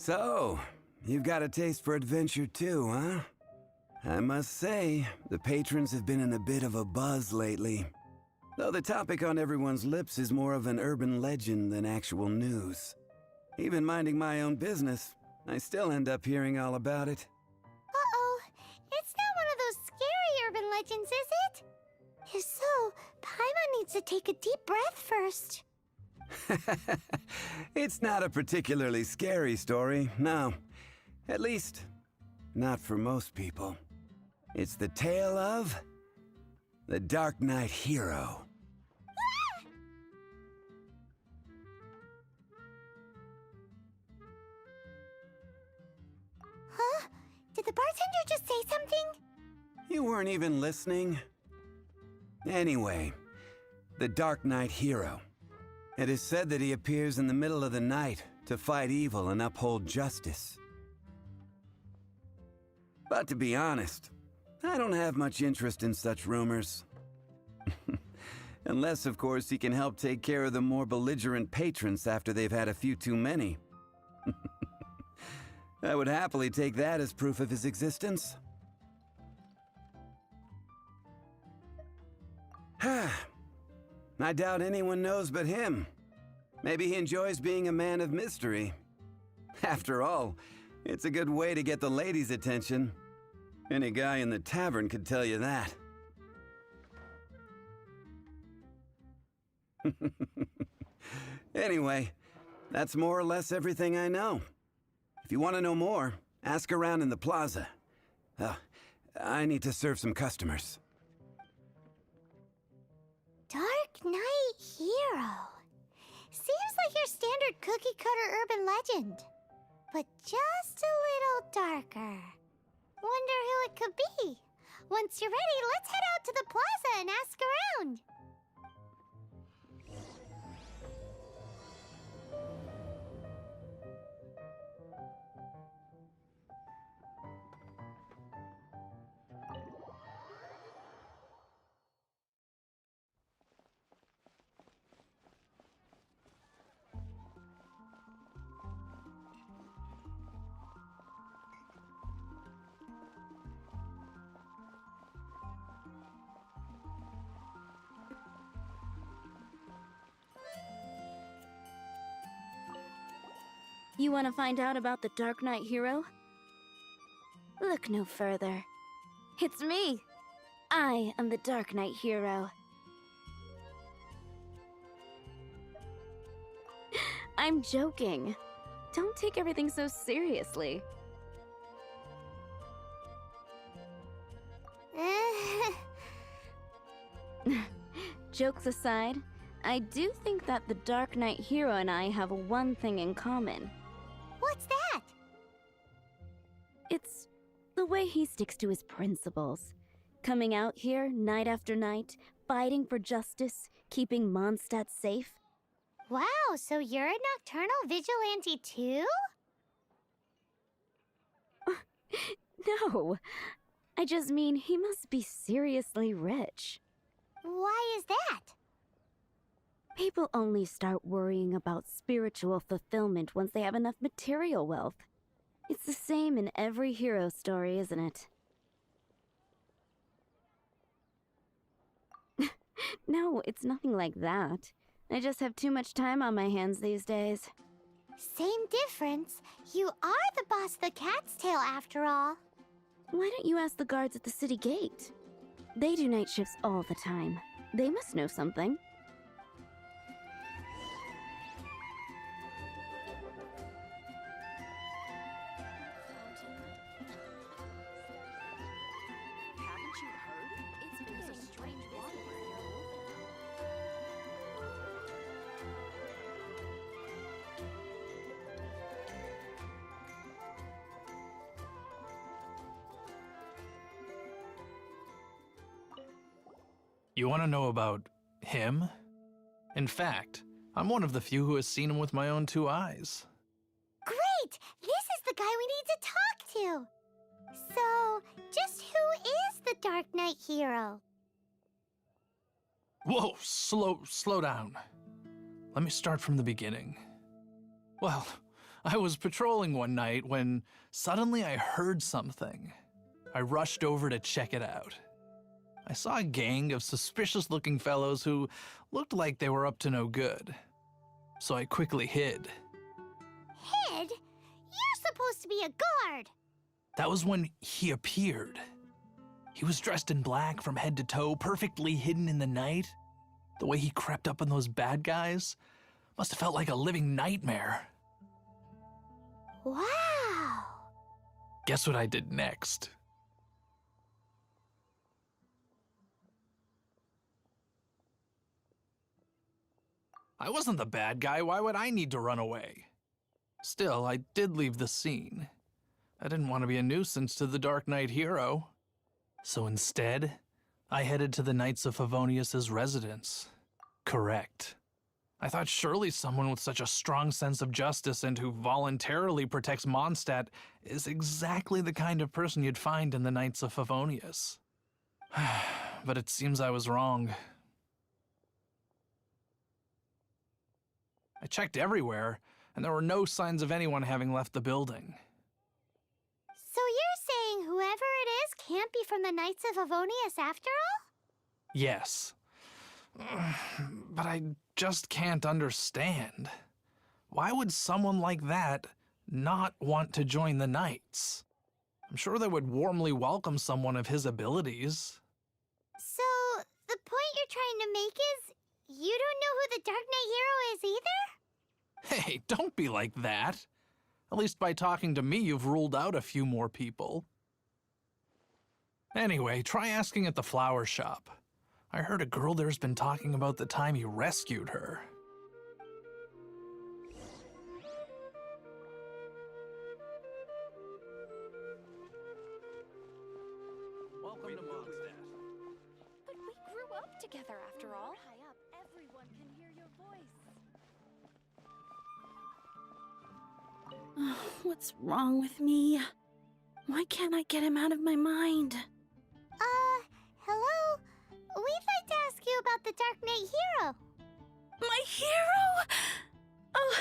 So, you've got a taste for adventure too, huh? I must say, the patrons have been in a bit of a buzz lately. Though the topic on everyone's lips is more of an urban legend than actual news. Even minding my own business, I still end up hearing all about it. Uh-oh. It's not one of those scary urban legends, is it? If so, Paimon needs to take a deep breath first. It's not a particularly scary story, no. At least, not for most people. It's the tale of the Darknight hero. Huh? Did the bartender just say something? You weren't even listening. Anyway, the Darknight hero. It is said that he appears in the middle of the night to fight evil and uphold justice. But to be honest, I don't have much interest in such rumors. Unless, of course, he can help take care of the more belligerent patrons after they've had a few too many. I would happily take that as proof of his existence. I doubt anyone knows but him. Maybe he enjoys being a man of mystery. After all, it's a good way to get the ladies' attention. Any guy in the tavern could tell you that. Anyway, that's more or less everything I know. If you want to know more, ask around in the plaza. I need to serve some customers. Darknight hero. Seems like your standard cookie-cutter urban legend. But just a little darker. Wonder who it could be. Once you're ready, let's head out to the plaza and ask around. You want to find out about the Darknight hero? Look no further. It's me! I am the Darknight hero. I'm joking. Don't take everything so seriously. Jokes aside, I do think that the Darknight hero and I have one thing in common. What's that? It's the way he sticks to his principles. Coming out here night after night, fighting for justice, keeping Mondstadt safe. Wow, so you're a nocturnal vigilante too? No, I just mean he must be seriously rich. Why is that? People only start worrying about spiritual fulfillment once they have enough material wealth. It's the same in every hero story, isn't it? No, it's nothing like that. I just have too much time on my hands these days. Same difference. You are the boss of the Cat's Tail after all. Why don't you ask the guards at the city gate? They do night shifts all the time. They must know something. You want to know about him? In fact, I'm one of the few who has seen him with my own two eyes. Great! This is the guy we need to talk to! So, just who is the Darknight hero? Whoa, slow down. Let me start from the beginning. Well, I was patrolling one night when suddenly I heard something. I rushed over to check it out. I saw a gang of suspicious-looking fellows who looked like they were up to no good. So I quickly hid. Hid? You're supposed to be a guard. That was when he appeared. He was dressed in black from head to toe, perfectly hidden in the night. The way he crept up on those bad guys must have felt like a living nightmare. Wow. Guess what I did next? I wasn't the bad guy. Why would I need to run away? Still, I did leave the scene. I didn't want to be a nuisance to the Dark Knight hero. So instead, I headed to the Knights of Favonius' residence. Correct. I thought surely someone with such a strong sense of justice and who voluntarily protects Mondstadt is exactly the kind of person you'd find in the Knights of Favonius. But it seems I was wrong. I checked everywhere, and there were no signs of anyone having left the building. So you're saying whoever it is can't be from the Knights of Favonius after all? Yes. But I just can't understand. Why would someone like that not want to join the Knights? I'm sure they would warmly welcome someone of his abilities. So, the point you're trying to make is you don't know who the Dark Knight hero is either? Hey, don't be like that. At least by talking to me, you've ruled out a few more people. Anyway, try asking at the flower shop. I heard a girl there's been talking about the time you rescued her. Welcome to Mondstadt. But we grew up together after all. High up, everyone can hear your voice. What's wrong with me? Why can't I get him out of my mind? Hello? We'd like to ask you about the Dark Knight hero. My hero? Oh,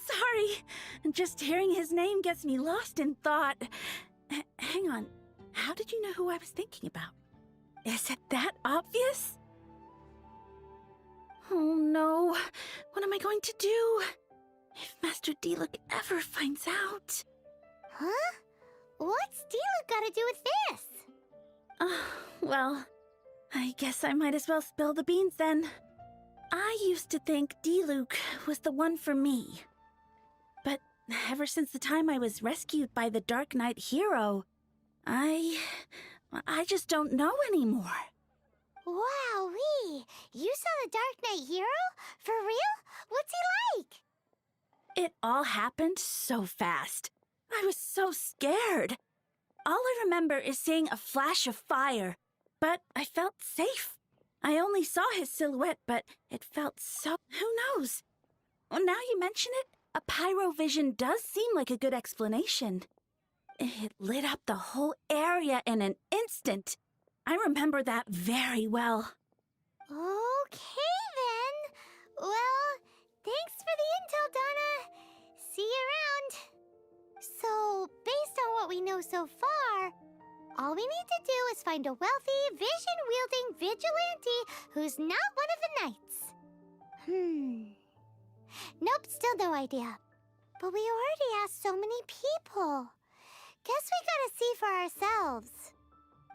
sorry. Just hearing his name gets me lost in thought. Hang on. How did you know who I was thinking about? Is it that obvious? Oh no. What am I going to do? If Master Diluc ever finds out... Huh? What's Diluc got to do with this? Well, I guess I might as well spill the beans then. I used to think Diluc was the one for me. But ever since the time I was rescued by the Dark Knight hero, I just don't know anymore. Wowee! You saw the Dark Knight hero? For real? What's he like? It all happened so fast. I was so scared. All I remember is seeing a flash of fire, but I felt safe. I only saw his silhouette, but it felt so... Who knows? Well, now you mention it, a pyrovision does seem like a good explanation. It lit up the whole area in an instant. I remember that very well. Okay, then. Well, thanks for the intel, Donna. See you around. So, based on what we know so far, all we need to do is find a wealthy, vision-wielding vigilante who's not one of the knights. Nope, still no idea. But we already asked so many people. Guess we gotta see for ourselves.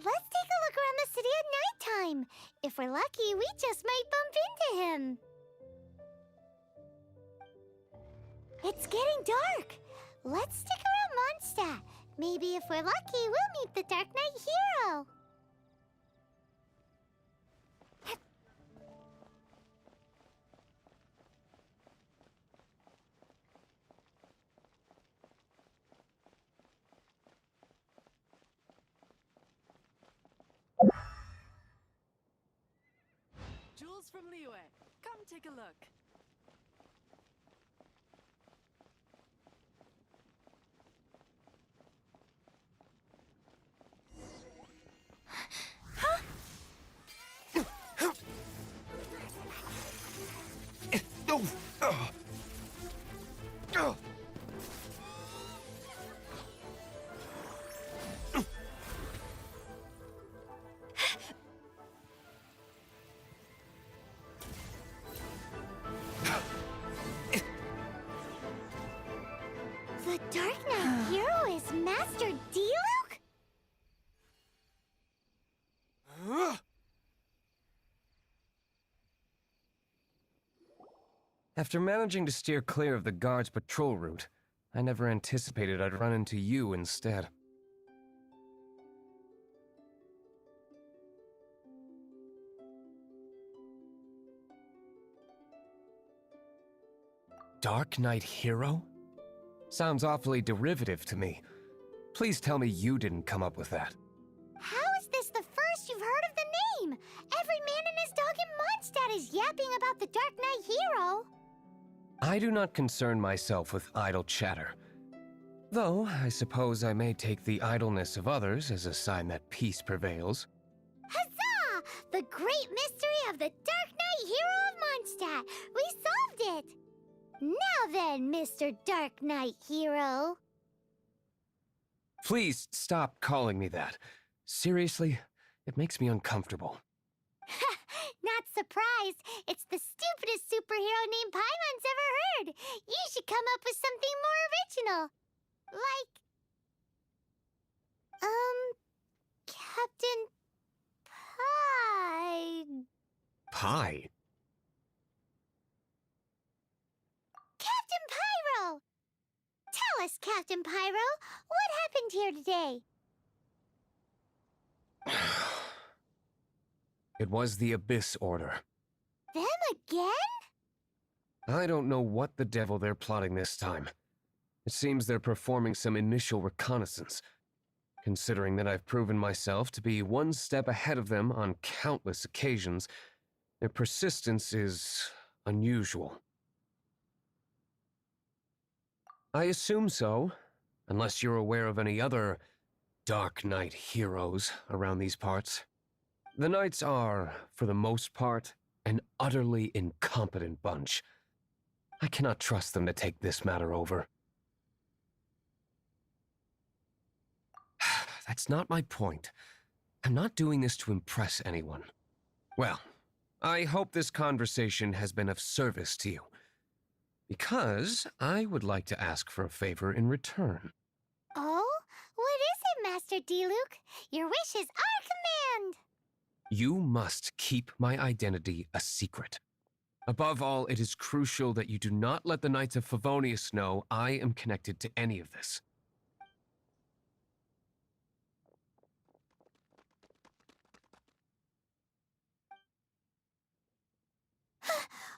Let's take a look around the city at nighttime. If we're lucky, we just might bump into him. It's getting dark. Let's stick around Mondstadt. Maybe if we're lucky, we'll meet the Dark Knight hero. Jules from Liyue, come take a look. After managing to steer clear of the guards' patrol route, I never anticipated I'd run into you instead. Dark Knight Hero? Sounds awfully derivative to me. Please tell me you didn't come up with that. How is this the first you've heard of the name? Every man and his dog in Mondstadt is yapping about the Dark Knight Hero. I do not concern myself with idle chatter. Though, I suppose I may take the idleness of others as a sign that peace prevails. Huzzah! The great mystery of the Dark Knight Hero of Mondstadt! We solved it! Now then, Mr. Dark Knight Hero. Please stop calling me that. Seriously, it makes me uncomfortable. Not surprised. It's the stupidest superhero name Paimon's ever heard. You should come up with something more original. Like... Captain Pie... Pie? Captain Pyro! Tell us, Captain Pyro, what happened here today? It was the Abyss Order. Them again? I don't know what the devil they're plotting this time. It seems they're performing some initial reconnaissance. Considering that I've proven myself to be one step ahead of them on countless occasions, their persistence is unusual. I assume so, unless you're aware of any other Dark Knight heroes around these parts. The Knights are, for the most part, an utterly incompetent bunch. I cannot trust them to take this matter over. That's not my point. I'm not doing this to impress anyone. Well, I hope this conversation has been of service to you. Because I would like to ask for a favor in return. Oh? What is it, Master Diluc? Your wish is our command! You must keep my identity a secret. Above all, it is crucial that you do not let the Knights of Favonius know I am connected to any of this.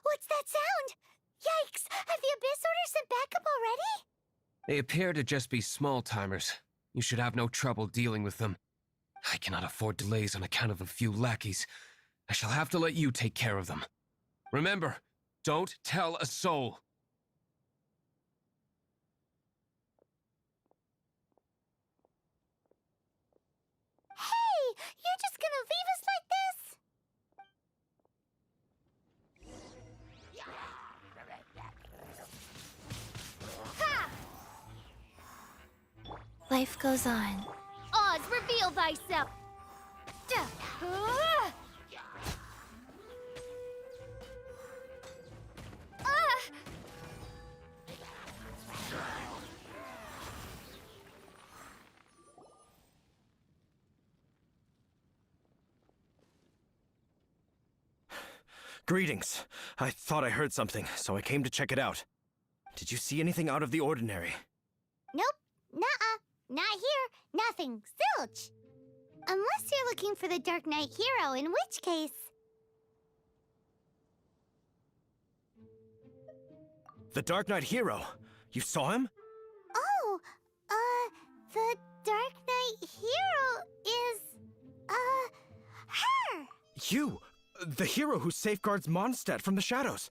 What's that sound? Yikes! Have the Abyss Order sent backup already? They appear to just be small-timers. You should have no trouble dealing with them. I cannot afford delays on account of a few lackeys. I shall have to let you take care of them. Remember, don't tell a soul. Hey! You're just gonna leave us like this? Ha! Life goes on. Oz, reveal thyself! Greetings. I thought I heard something, so I came to check it out. Did you see anything out of the ordinary? Nope. Nuh-uh. Not here. Nothing. Zilch. Unless you're looking for the Dark Knight Hero, in which case... The Dark Knight Hero? You saw him? Oh, the Dark Knight Hero is, her! You! The hero who safeguards Mondstadt from the shadows.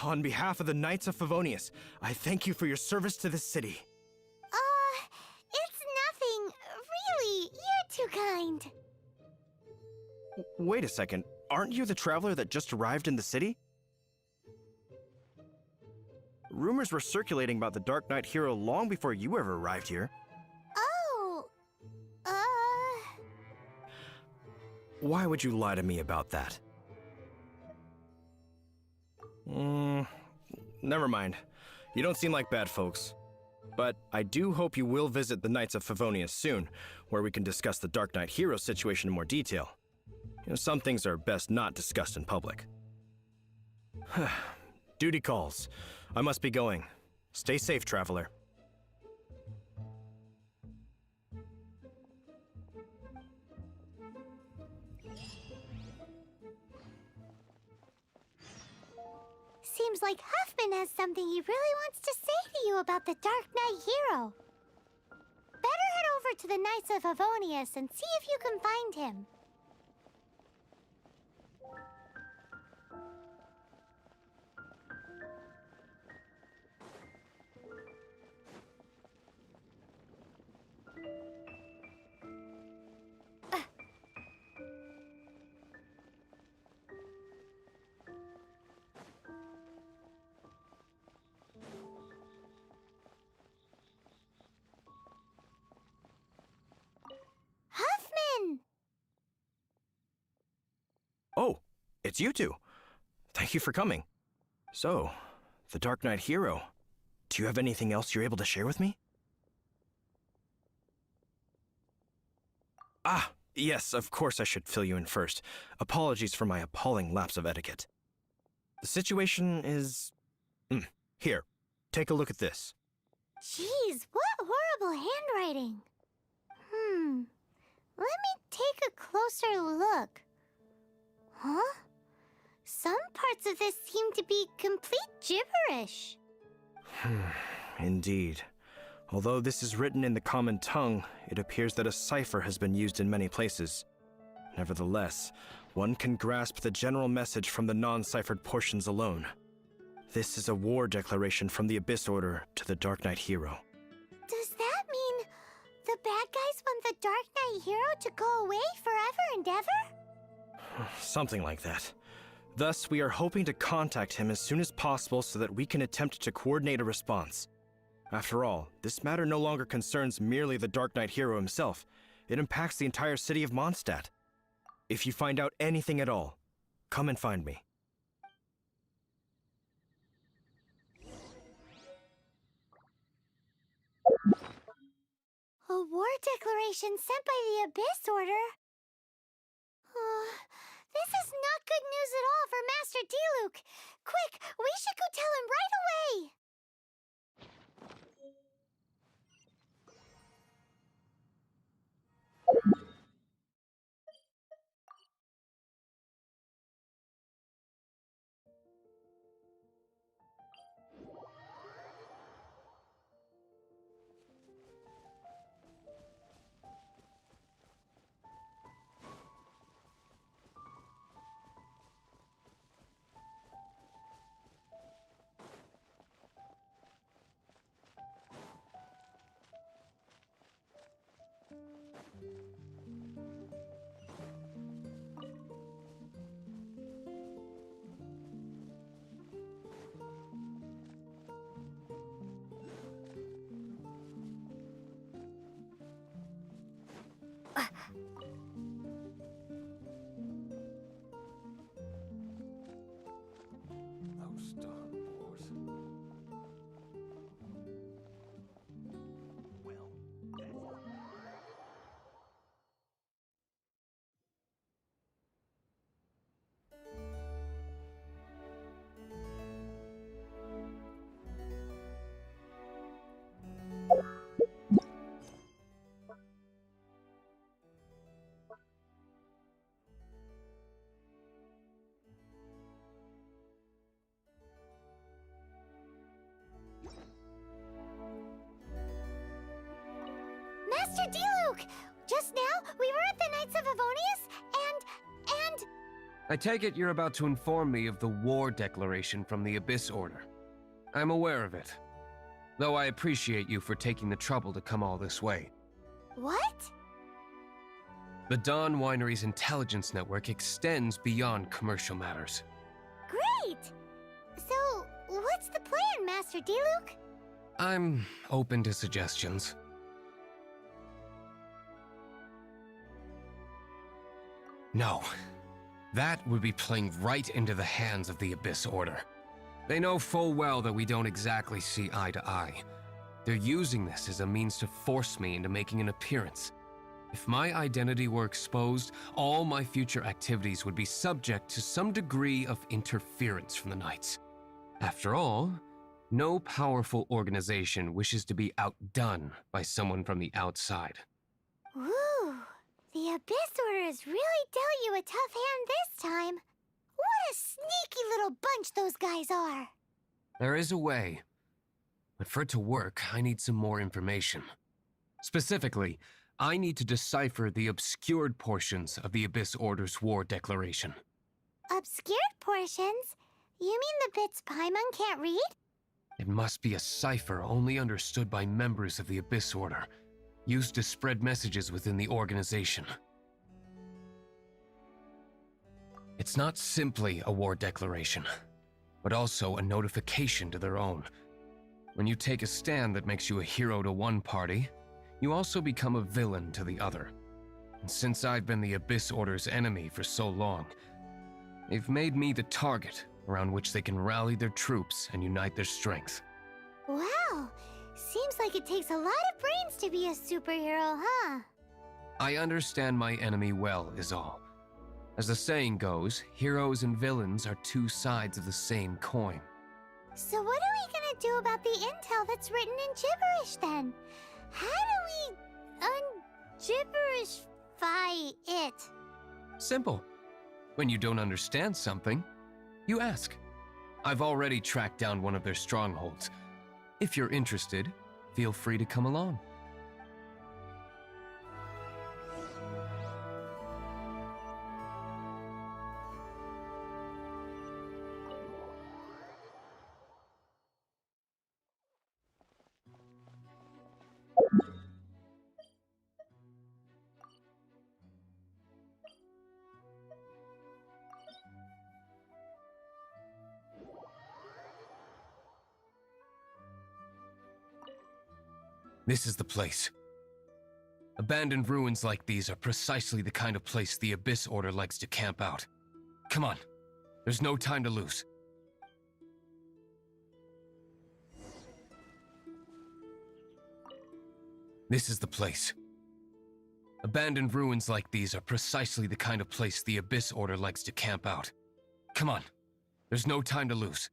On behalf of the Knights of Favonius, I thank you for your service to this city. It's nothing. Really, you're too kind. Wait a second. Aren't you the traveler that just arrived in the city? Rumors were circulating about the Dark Knight Hero long before you ever arrived here. Oh, Why would you lie to me about that? Never mind. You don't seem like bad folks. But I do hope you will visit the Knights of Favonius soon, where we can discuss the Dark Knight Hero situation in more detail. You know, some things are best not discussed in public. Duty calls. I must be going. Stay safe, traveler. Seems like Huffman has something he really wants to say to you about the Dark Knight hero. Better head over to the Knights of Favonius and see if you can find him. Huffman! Oh, it's you two. Thank you for coming. So, the Dark Knight hero. Do you have anything else you're able to share with me? Ah, yes, of course I should fill you in first. Apologies for my appalling lapse of etiquette. The situation is... Here, take a look at this. Jeez, what horrible handwriting. Let me take a closer look. Huh? Some parts of this seem to be complete gibberish. Indeed. Although this is written in the common tongue, it appears that a cipher has been used in many places. Nevertheless, one can grasp the general message from the non-ciphered portions alone. This is a war declaration from the Abyss Order to the Dark Knight hero. Does that mean the bad guys want the Dark Knight hero to go away forever and ever? Something like that. Thus, we are hoping to contact him as soon as possible so that we can attempt to coordinate a response. After all, this matter no longer concerns merely the Dark Knight hero himself. It impacts the entire city of Mondstadt. If you find out anything at all, come and find me. A war declaration sent by the Abyss Order? This is not good news at all for Master Diluc. Quick, we should go tell him right away! Master Diluc! Just now, we were at the Knights of Favonius, and... I take it you're about to inform me of the war declaration from the Abyss Order. I'm aware of it, though I appreciate you for taking the trouble to come all this way. What? The Dawn Winery's intelligence network extends beyond commercial matters. Great! So, what's the plan, Master Diluc? I'm open to suggestions. No. That would be playing right into the hands of the Abyss Order. They know full well that we don't exactly see eye to eye. They're using this as a means to force me into making an appearance. If my identity were exposed, all my future activities would be subject to some degree of interference from the Knights. After all, no powerful organization wishes to be outdone by someone from the outside. Ooh, the Abyss Order has really dealt you a tough hand this time. What a sneaky little bunch those guys are. There is a way. But for it to work, I need some more information. Specifically, I need to decipher the obscured portions of the Abyss Order's war declaration. Obscured portions? You mean the bits Paimon can't read? It must be a cipher only understood by members of the Abyss Order, used to spread messages within the organization. It's not simply a war declaration, but also a notification to their own. When you take a stand that makes you a hero to one party, you also become a villain to the other. And since I've been the Abyss Order's enemy for so long, they've made me the target around which they can rally their troops and unite their strength. Wow, seems like it takes a lot of brains to be a superhero, huh? I understand my enemy well, is all. As the saying goes, heroes and villains are two sides of the same coin. So what are we gonna do about the intel that's written in gibberish then? How do we un-gibberishify it? Simple. When you don't understand something, you ask. I've already tracked down one of their strongholds. If you're interested, feel free to come along. This is the place. Abandoned ruins like these are precisely the kind of place the Abyss Order likes to camp out. Come on, there's no time to lose. This is the place. Abandoned ruins like these are precisely the kind of place the Abyss Order likes to camp out. Come on, there's no time to lose.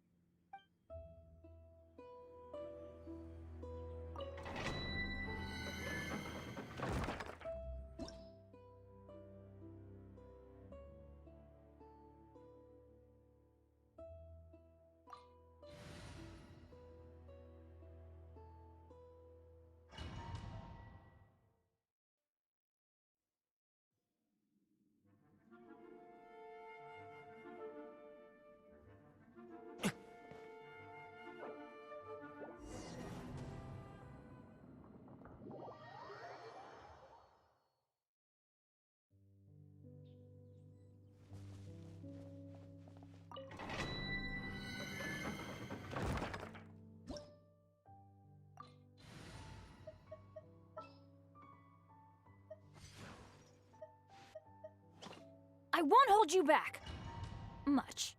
I won't hold you back. Much.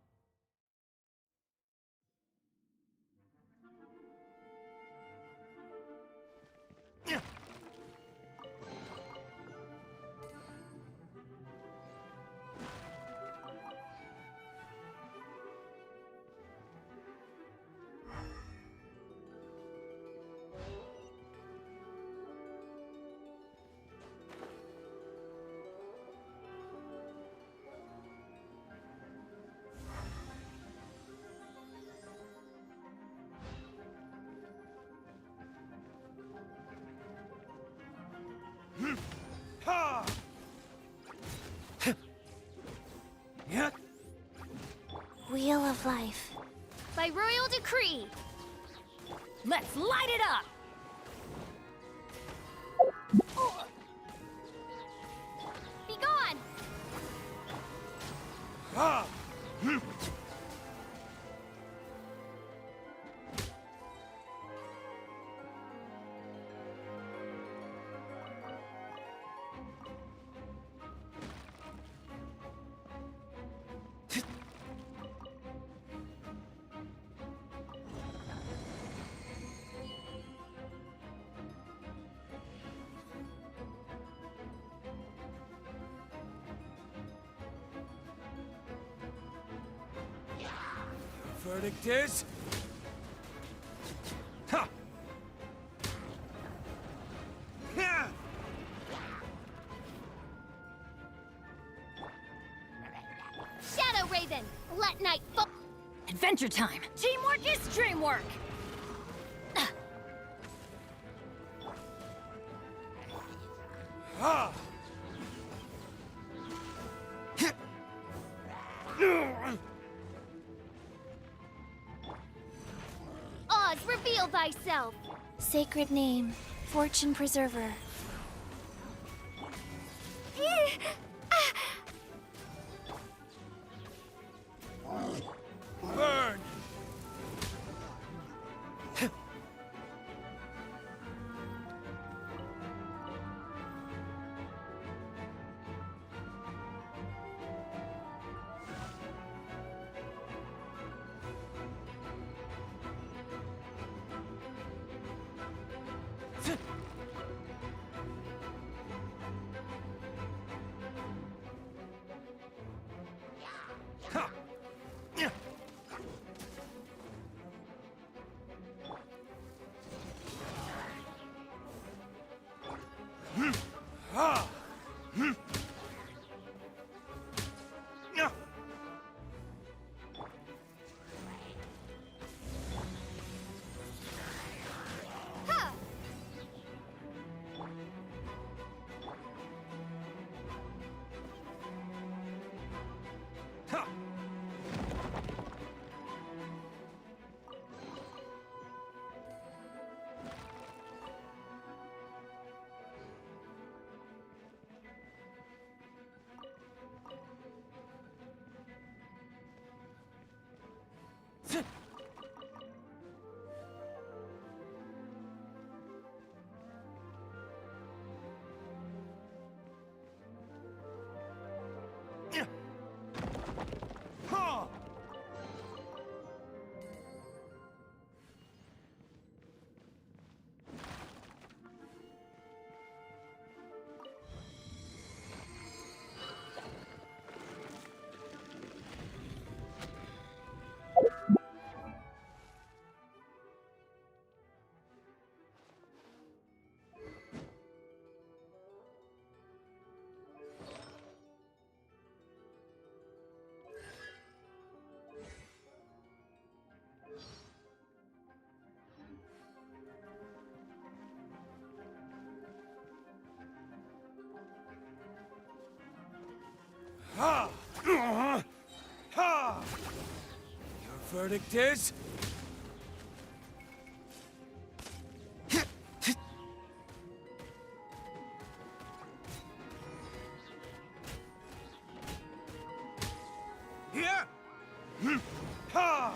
Wheel of Life. By royal decree. Let's light it up! Be gone! Verdict is Adventure time! Teamwork is dreamwork! Oz, reveal thyself! Sacred name, fortune preserver. Burn! Your verdict is? Here! Ha!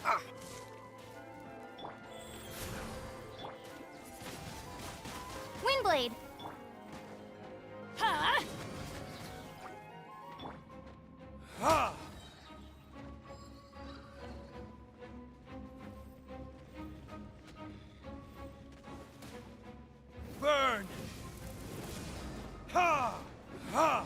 Ah! Windblade! Huh? Ha! Burn! Ha! Ha!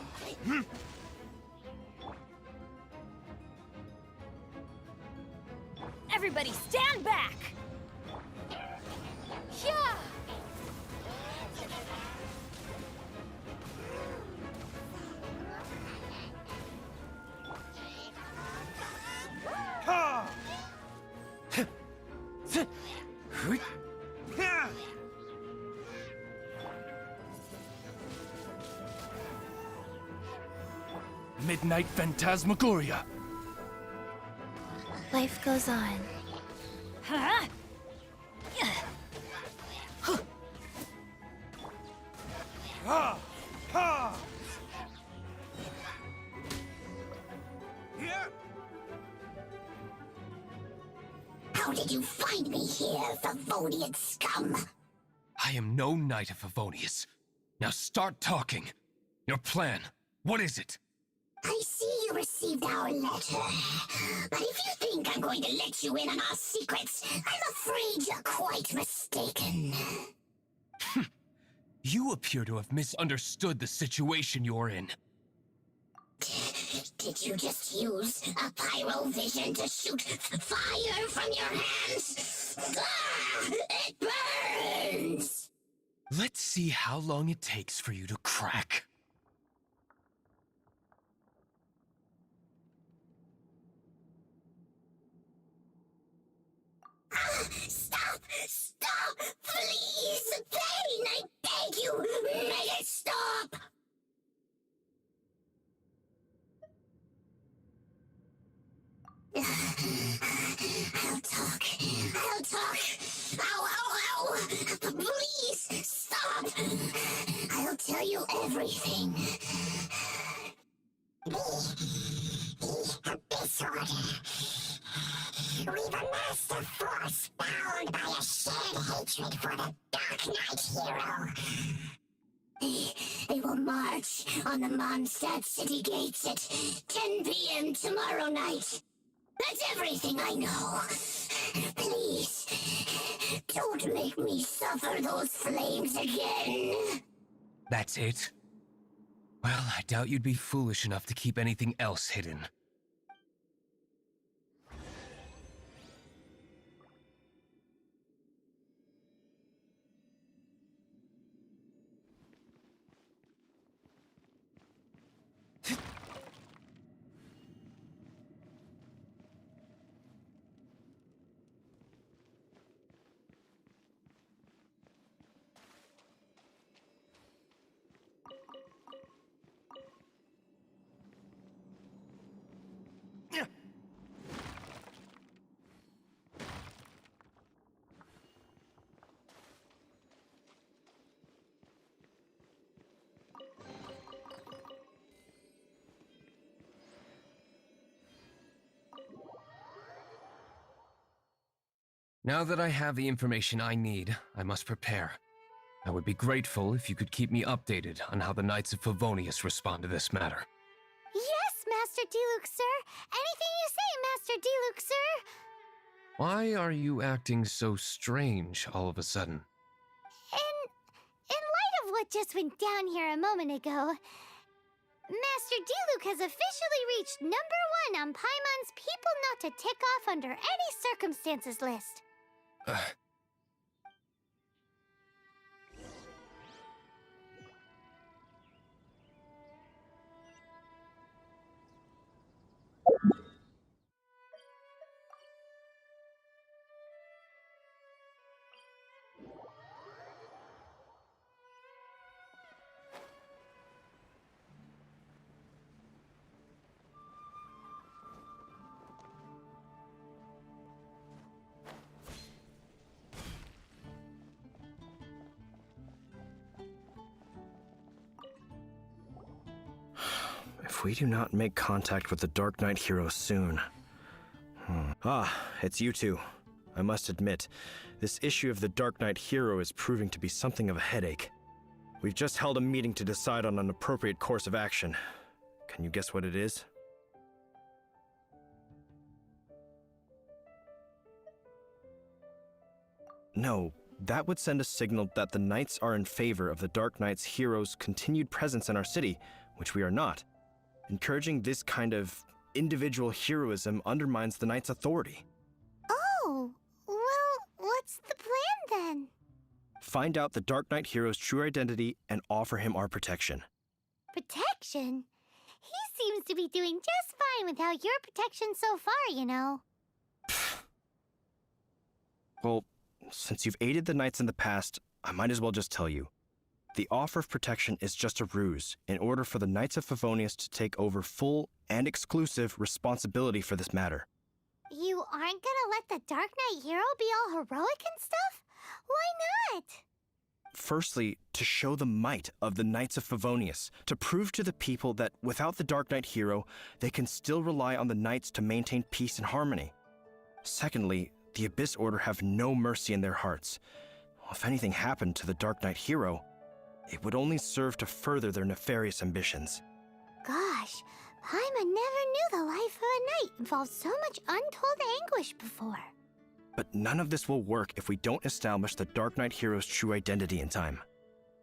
Everybody stand back! Yeah! Ha! Ha! Midnight Phantasmagoria. Life goes on. Huh? Ha! Ha! Here! How did you find me here, Favonian scum? I am no knight of Favonius. Now start talking. Your plan, what is it? I see you received our letter. But if you think I'm going to let you in on our secrets, I'm afraid you're quite mistaken. You appear to have misunderstood the situation you're in. Did you just use a pyrovision to shoot fire from your hands? Ah, it burns! Let's see how long it takes for you to crack. Stop! Please! Thane, I beg you! Make it stop! I'll talk. I'll talk. Ow, ow, ow! Please, stop! I'll tell you everything. The Abyss Order. We've amassed a force bound by a shared hatred for the Darknight hero. They will march on the Mondstadt city gates at 10 p.m. tomorrow night. That's everything I know. Please, don't make me suffer those flames again. That's it? Well, I doubt you'd be foolish enough to keep anything else hidden. Now that I have the information I need, I must prepare. I would be grateful if you could keep me updated on how the Knights of Favonius respond to this matter. Yes, Master Diluc, sir. Anything you say, Master Diluc, sir. Why are you acting so strange all of a sudden? In light of what just went down here a moment ago, Master Diluc has officially reached #1 on Paimon's People Not to Tick Off Under Any Circumstances list. If we do not make contact with the Darknight hero soon... Ah, it's you two. I must admit, this issue of the Darknight hero is proving to be something of a headache. We've just held a meeting to decide on an appropriate course of action. Can you guess what it is? No, that would send a signal that the Knights are in favor of the Darknight's hero's continued presence in our city, which we are not. Encouraging this kind of individual heroism undermines the Knight's authority. Oh, well, what's the plan then? Find out the Darknight hero's true identity and offer him our protection. Protection? He seems to be doing just fine without your protection so far, you know. Well, since you've aided the Knights in the past, I might as well just tell you. The offer of protection is just a ruse in order for the Knights of Favonius to take over full and exclusive responsibility for this matter. You aren't gonna let the Dark Knight hero be all heroic and stuff? Why not? Firstly, to show the might of the Knights of Favonius, to prove to the people that without the Dark Knight hero, they can still rely on the Knights to maintain peace and harmony. Secondly, the Abyss Order have no mercy in their hearts. If anything happened to the Dark Knight hero, it would only serve to further their nefarious ambitions. Gosh, Paimon never knew the life of a knight involved so much untold anguish before. But none of this will work if we don't establish the Dark Knight hero's true identity in time.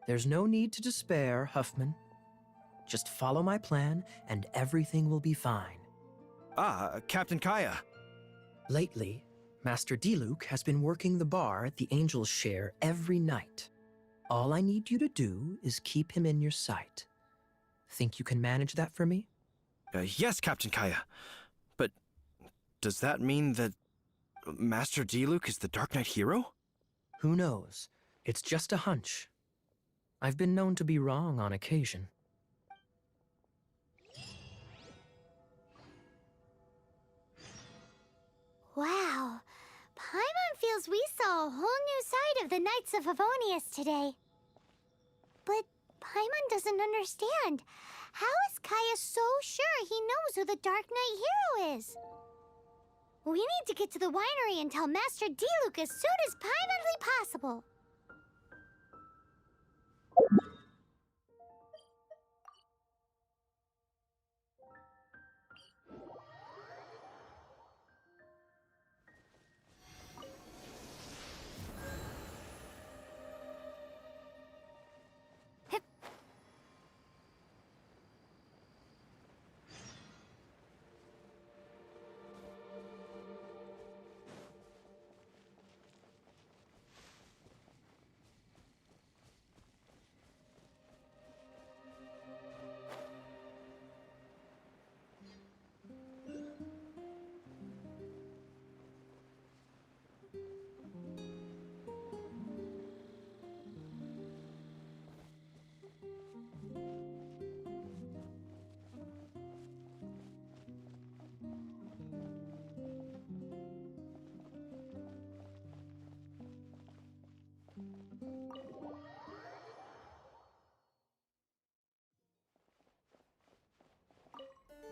There's no need to despair, Huffman. Just follow my plan, and everything will be fine. Ah, Captain Kaya. Lately, Master Diluc has been working the bar at the Angel's Share every night. All I need you to do is keep him in your sight. Think you can manage that for me? Yes, Captain Kaya. But does that mean that Master Diluc is the Dark Knight hero? Who knows? It's just a hunch. I've been known to be wrong on occasion. Wow. Paimon feels we saw a whole new side of the Knights of Favonius today. But Paimon doesn't understand. How is Kaya so sure he knows who the Dark Knight hero is? We need to get to the winery and tell Master Diluc as soon as Paimonly possible.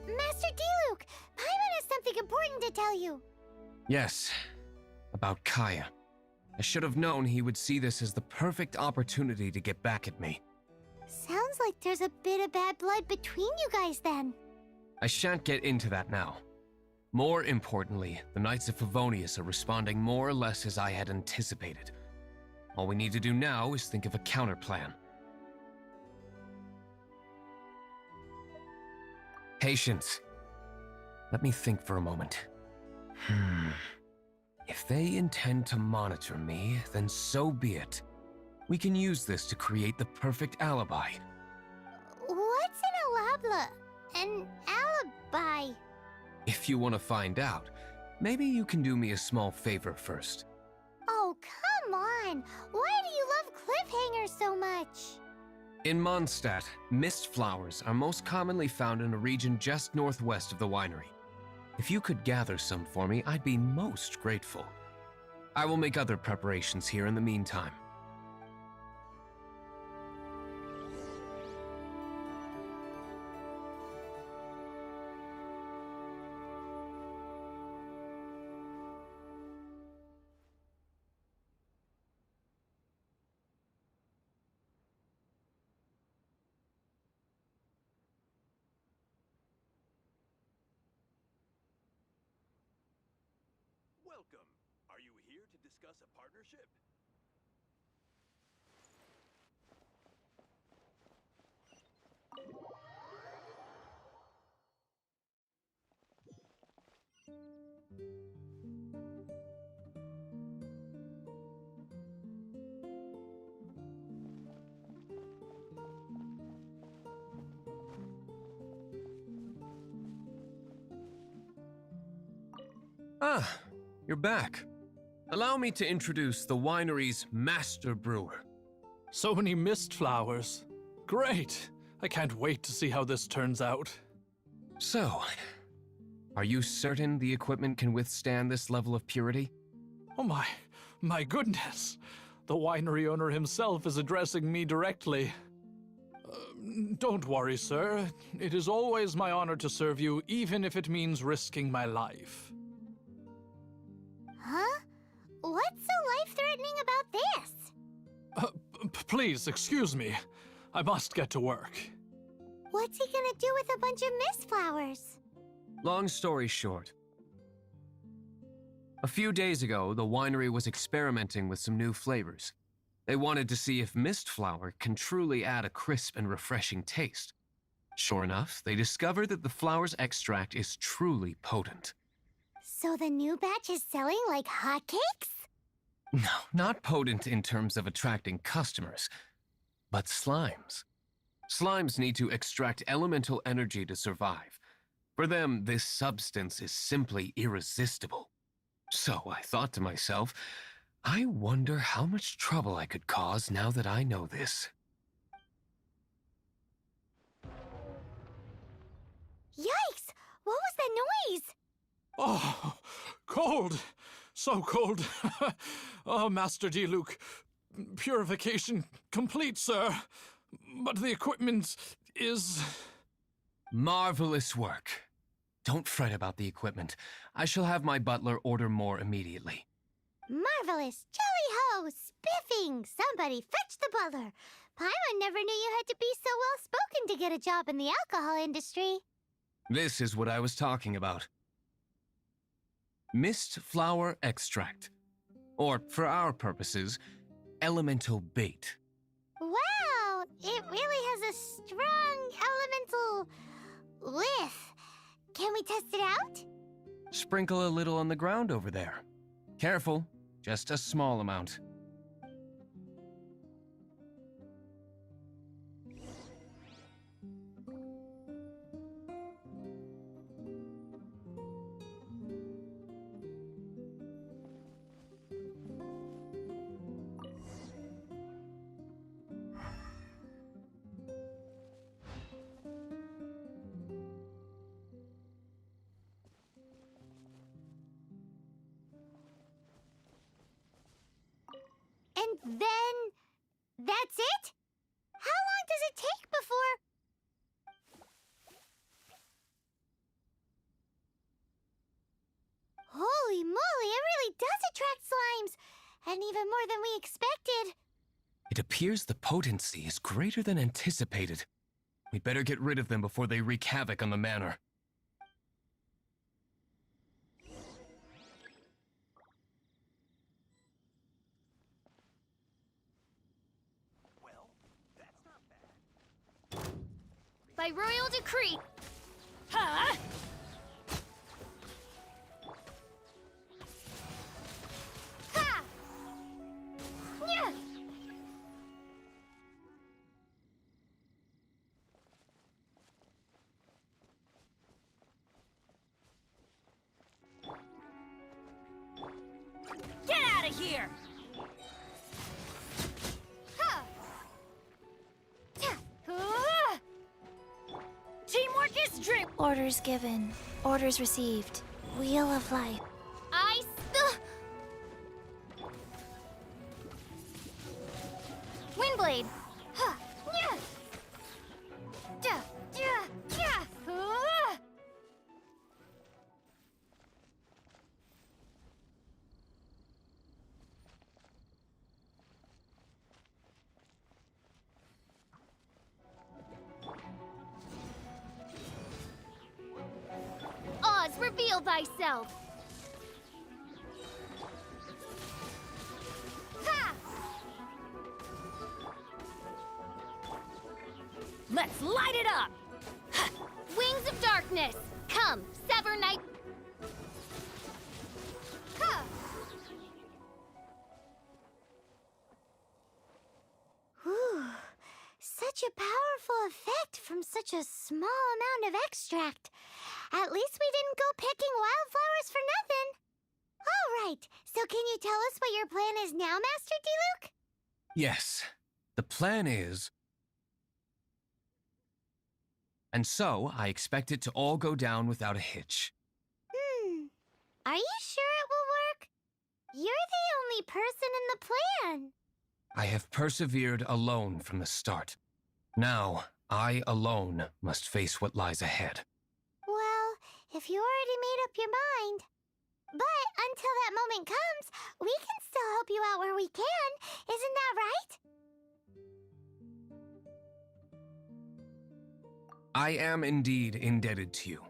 Master Diluc, Paimon has something important to tell you. Yes, about Kaya. I should have known he would see this as the perfect opportunity to get back at me. Sounds like there's a bit of bad blood between you guys then. I shan't get into that now. More importantly, the Knights of Favonius are responding more or less as I had anticipated. All we need to do now is think of a counterplan. Patience. Let me think for a moment. If they intend to monitor me, then so be it. We can use this to create the perfect alibi. What's an alibi? If you want to find out, maybe you can do me a small favor first. Oh, come on! Why do you love cliffhangers so much? In Mondstadt, mist flowers are most commonly found in a region just northwest of the winery. If you could gather some for me, I'd be most grateful. I will make other preparations here in the meantime. Welcome. Are you here to discuss a partnership? Ah, you're back. Allow me to introduce the winery's master brewer. So many mist flowers. Great! I can't wait to see how this turns out. So, are you certain the equipment can withstand this level of purity? Oh my goodness! The winery owner himself is addressing me directly. Don't worry, sir. It is always my honor to serve you, even if it means risking my life. Huh? What's so life-threatening about this? Please, excuse me. I must get to work. What's he gonna do with a bunch of mist flowers? Long story short. A few days ago, the winery was experimenting with some new flavors. They wanted to see if mist flower can truly add a crisp and refreshing taste. Sure enough, they discovered that the flower's extract is truly potent. So the new batch is selling like hotcakes? No, not potent in terms of attracting customers, but slimes. Slimes need to extract elemental energy to survive. For them, this substance is simply irresistible. So I thought to myself, I wonder how much trouble I could cause now that I know this. Yikes! What was that noise? Oh, cold! So cold! Oh, Master Diluc. Purification complete, sir. But the equipment is... Marvelous work. Don't fret about the equipment. I shall have my butler order more immediately. Marvelous! Jolly ho! Spiffing! Somebody fetch the butler! Paimon never knew you had to be so well-spoken to get a job in the alcohol industry. This is what I was talking about. Mist flower extract. Or, for our purposes, elemental bait. Wow! It really has a strong elemental whiff. Can we test it out? Sprinkle a little on the ground over there. Careful, just a small amount. And then... that's it? How long does it take before... Holy moly, it really does attract slimes! And even more than we expected. It appears the potency is greater than anticipated. We'd better get rid of them before they wreak havoc on the manor. By royal decree. Huh? Ha! Nya! Get out of here! Ha! Ta! Teamwork is dream. Orders given. Orders received. Wheel of life. Windblade. Ha! Nya! Da! Ja! Ja! Oz, reveal thyself. Ha! Let's light it up. Wings of darkness. Come, sever night. Ha! Whew. Such a powerful effect from such a small amount of extract. At least we didn't go picking wildflowers for nothing. All right, so can you tell us what your plan is now, Master Diluc? Yes, the plan is... And so, I expect it to all go down without a hitch. Are you sure it will work? You're the only person in the plan. I have persevered alone from the start. Now, I alone must face what lies ahead. Well, if you already made up your mind. But until that moment comes, we can still help you out where we can. Isn't that right? I am indeed indebted to you.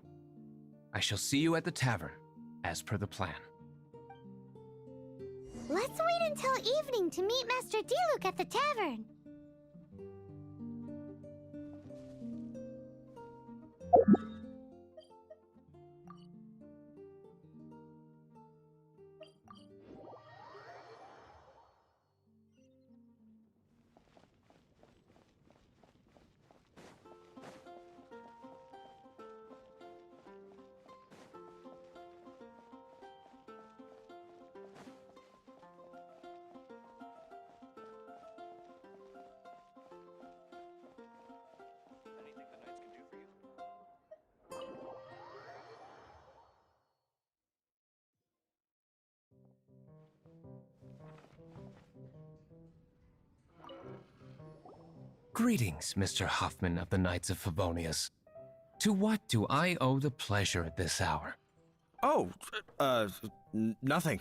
I shall see you at the tavern, as per the plan. Let's wait until evening to meet Master Diluc at the tavern. Greetings, Mr. Huffman of the Knights of Favonius. To what do I owe the pleasure at this hour? Oh, nothing.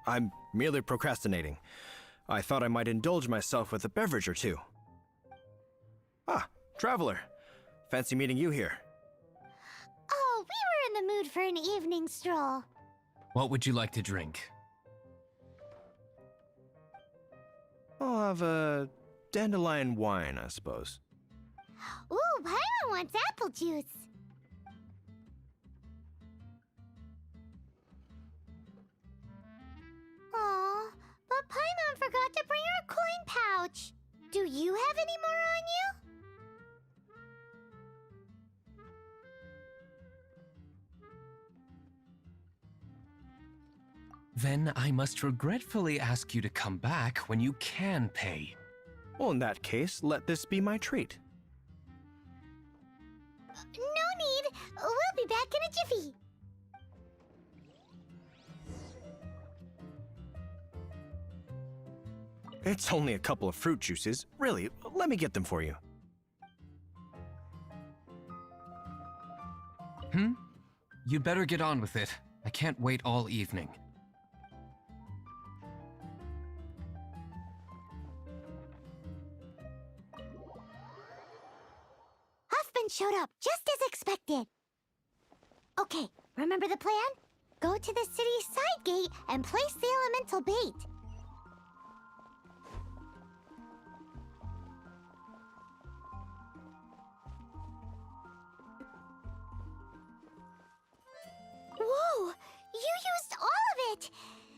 I'm merely procrastinating. I thought I might indulge myself with a beverage or two. Ah, traveler. Fancy meeting you here. Oh, we were in the mood for an evening stroll. What would you like to drink? I'll have a dandelion wine, I suppose. Ooh, Paimon wants apple juice. Aw, but Paimon forgot to bring her coin pouch. Do you have any more on you? Then I must regretfully ask you to come back when you can pay. Well, in that case, let this be my treat. No need. We'll be back in a jiffy. It's only a couple of fruit juices. Really, let me get them for you. You'd better get on with it. I can't wait all evening. Huffman showed up just as expected. Okay, remember the plan? Go to the city side gate and place the elemental bait. Whoa! You used all of it!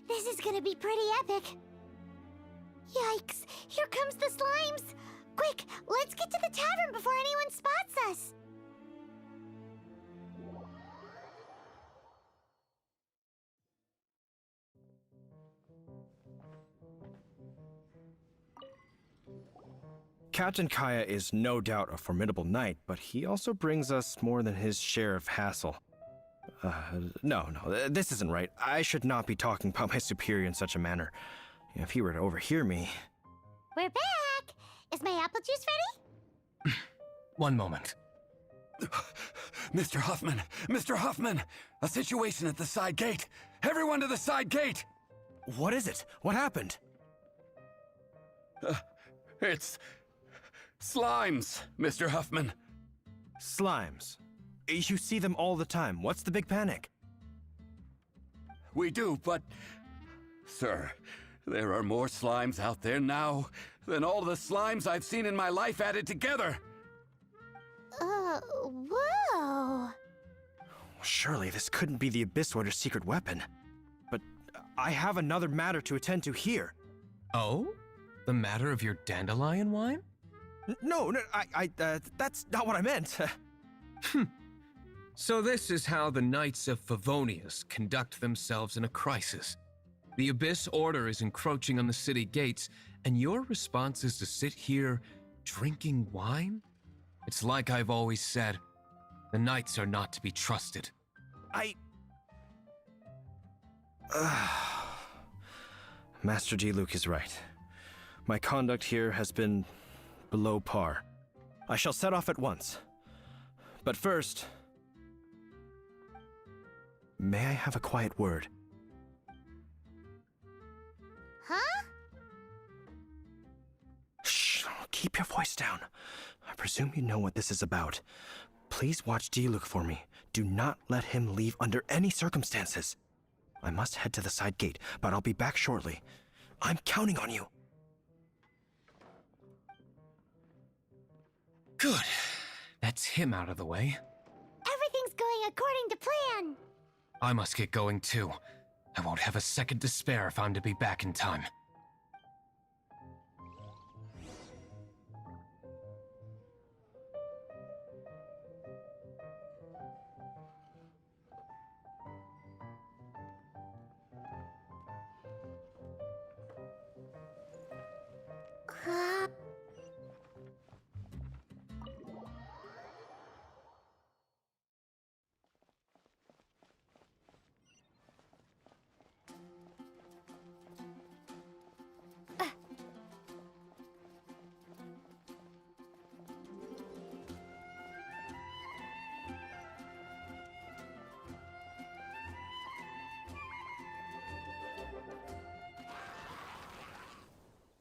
This is gonna be pretty epic. Yikes! Here comes the slimes! Quick, let's get to the tavern before anyone spots us! Captain Kaya is no doubt a formidable knight, but he also brings us more than his share of hassle. No, this isn't right. I should not be talking about my superior in such a manner. If he were to overhear me... We're back! Is my apple juice ready? One moment. Mr. Huffman! Mr. Huffman! A situation at the side gate! Everyone to the side gate! What is it? What happened? It's... slimes, Mr. Huffman. Slimes. You see them all the time. What's the big panic? We do, but... Sir, there are more slimes out there now than all the slimes I've seen in my life added together! Whoa! Surely this couldn't be the Abyss Warder's secret weapon. But I have another matter to attend to here. Oh? The matter of your dandelion wine? No, that's not what I meant. So this is how the Knights of Favonius conduct themselves in a crisis. The Abyss Order is encroaching on the city gates, and your response is to sit here drinking wine? It's like I've always said, the Knights are not to be trusted. Master Diluc is right. My conduct here has been below par. I shall set off at once. But first... may I have a quiet word? Huh? Shh! Keep your voice down. I presume you know what this is about. Please watch Diluc for me. Do not let him leave under any circumstances. I must head to the side gate, but I'll be back shortly. I'm counting on you. Good. That's him out of the way. Everything's going according to plan. I must get going too. I won't have a second to spare if I'm to be back in time.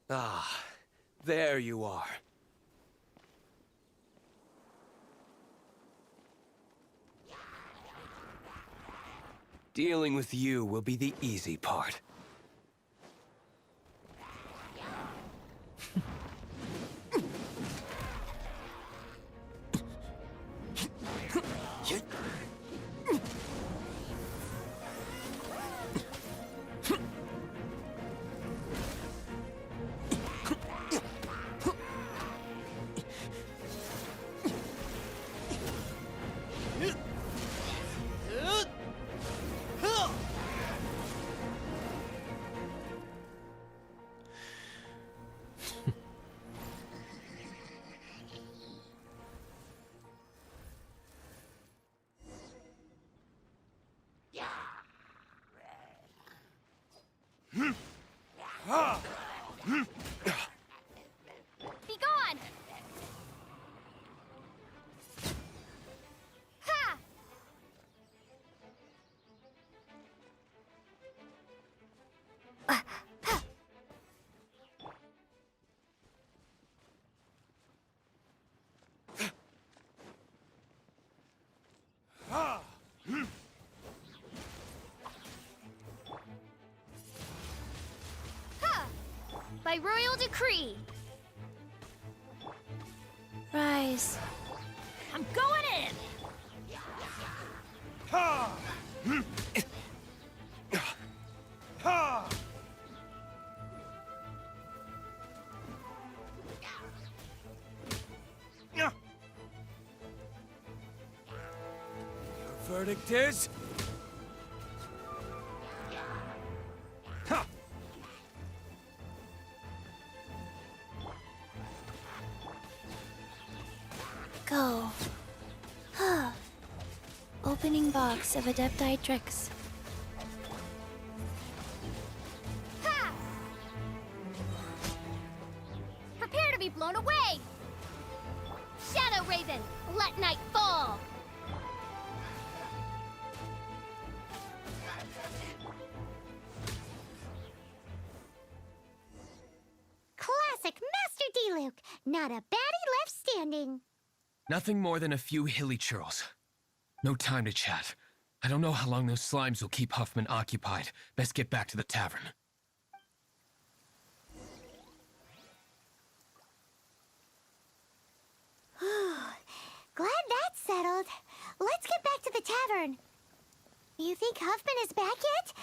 Ah, there you are. Dealing with you will be the easy part. Be gone! Ha! By royal decree. Rise. I'm going in! Verdict is... Go. Opening box of Adepti tricks. Ha! Prepare to be blown away! Shadow Raven, let night fall! Classic Master Diluc. Not a baddie left standing. Nothing more than a few hilly churls. No time to chat. I don't know how long those slimes will keep Huffman occupied. Best get back to the tavern. Glad that's settled. Let's get back to the tavern. You think Huffman is back yet?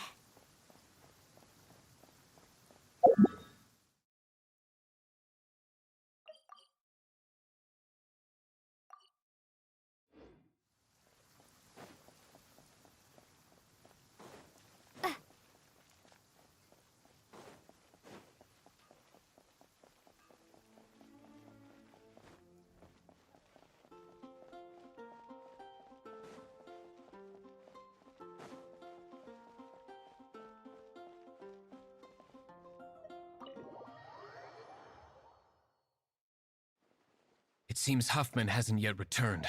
It seems Huffman hasn't yet returned.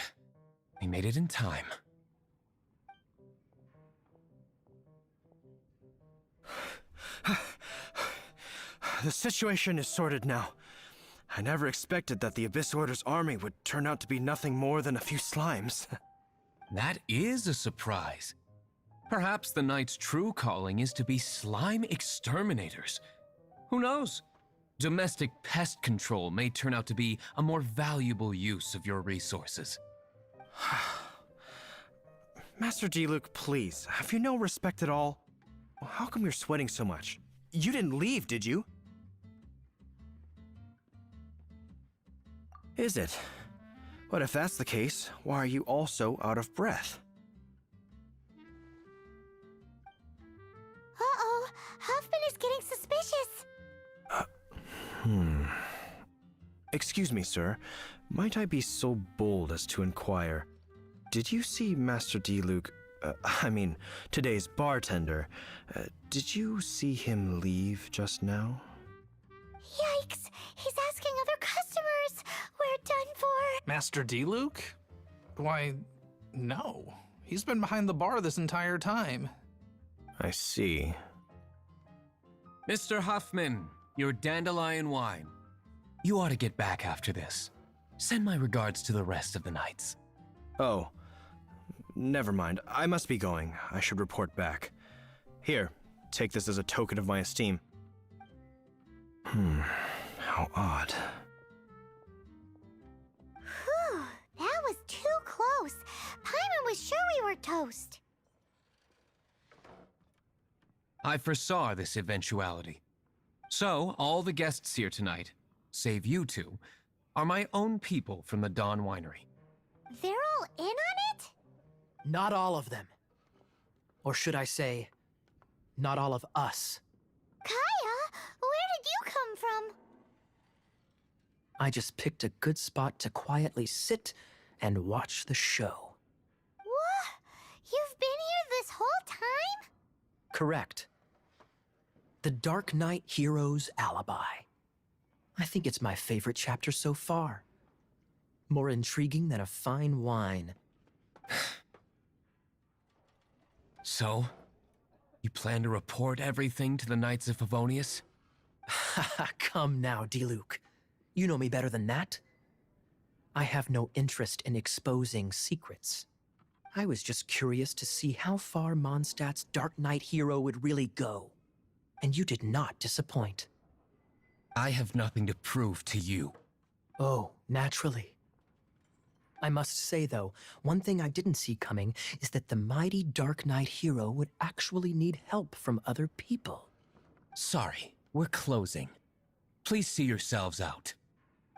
We made it in time. The situation is sorted now. I never expected that the Abyss Order's army would turn out to be nothing more than a few slimes. That is a surprise. Perhaps the Knight's true calling is to be slime exterminators. Who knows? Domestic pest control may turn out to be a more valuable use of your resources. Master Diluc, please, have you no respect at all? How come you're sweating so much? You didn't leave, did you? Is it? But if that's the case, why are you also out of breath? Uh-oh, Huffman is getting suspicious. Excuse me, sir. Might I be so bold as to inquire, did you see Master Diluc, today's bartender, did you see him leave just now? Yikes, he's asking other customers. We're done for. Master Diluc? Why, no. He's been behind the bar this entire time. I see. Mr. Huffman, your dandelion wine. You ought to get back after this. Send my regards to the rest of the knights. Oh, never mind. I must be going. I should report back. Here, take this as a token of my esteem. How odd. Whew, that was too close. Paimon was sure we were toast. I foresaw this eventuality. So, all the guests here tonight, save you two, are my own people from the Dawn Winery. They're all in on it? Not all of them. Or should I say, not all of us. Kaya, where did you come from? I just picked a good spot to quietly sit and watch the show. What? You've been here this whole time? Correct. The Dark Knight Hero's Alibi. I think it's my favorite chapter so far. More intriguing than a fine wine. So, you plan to report everything to the Knights of Favonius? Come now, Diluc. You know me better than that. I have no interest in exposing secrets. I was just curious to see how far Mondstadt's Dark Knight hero would really go. And you did not disappoint. I have nothing to prove to you. Oh, naturally. I must say, though, one thing I didn't see coming is that the mighty Dark Knight hero would actually need help from other people. Sorry, we're closing. Please see yourselves out.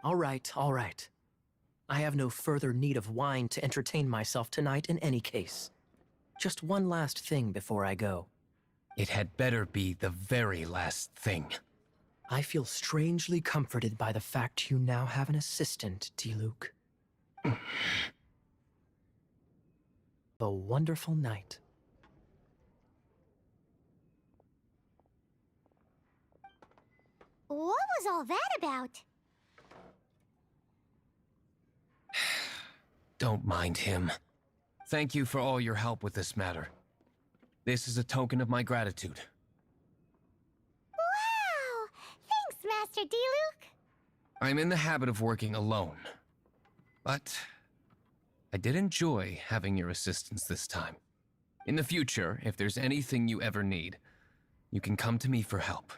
All right, all right. I have no further need of wine to entertain myself tonight in any case. Just one last thing before I go. It had better be the very last thing. I feel strangely comforted by the fact you now have an assistant, Diluc. A wonderful night. What was all that about? Don't mind him. Thank you for all your help with this matter. This is a token of my gratitude. Wow! Thanks, Master Diluc. I'm in the habit of working alone. But I did enjoy having your assistance this time. In the future, if there's anything you ever need, you can come to me for help.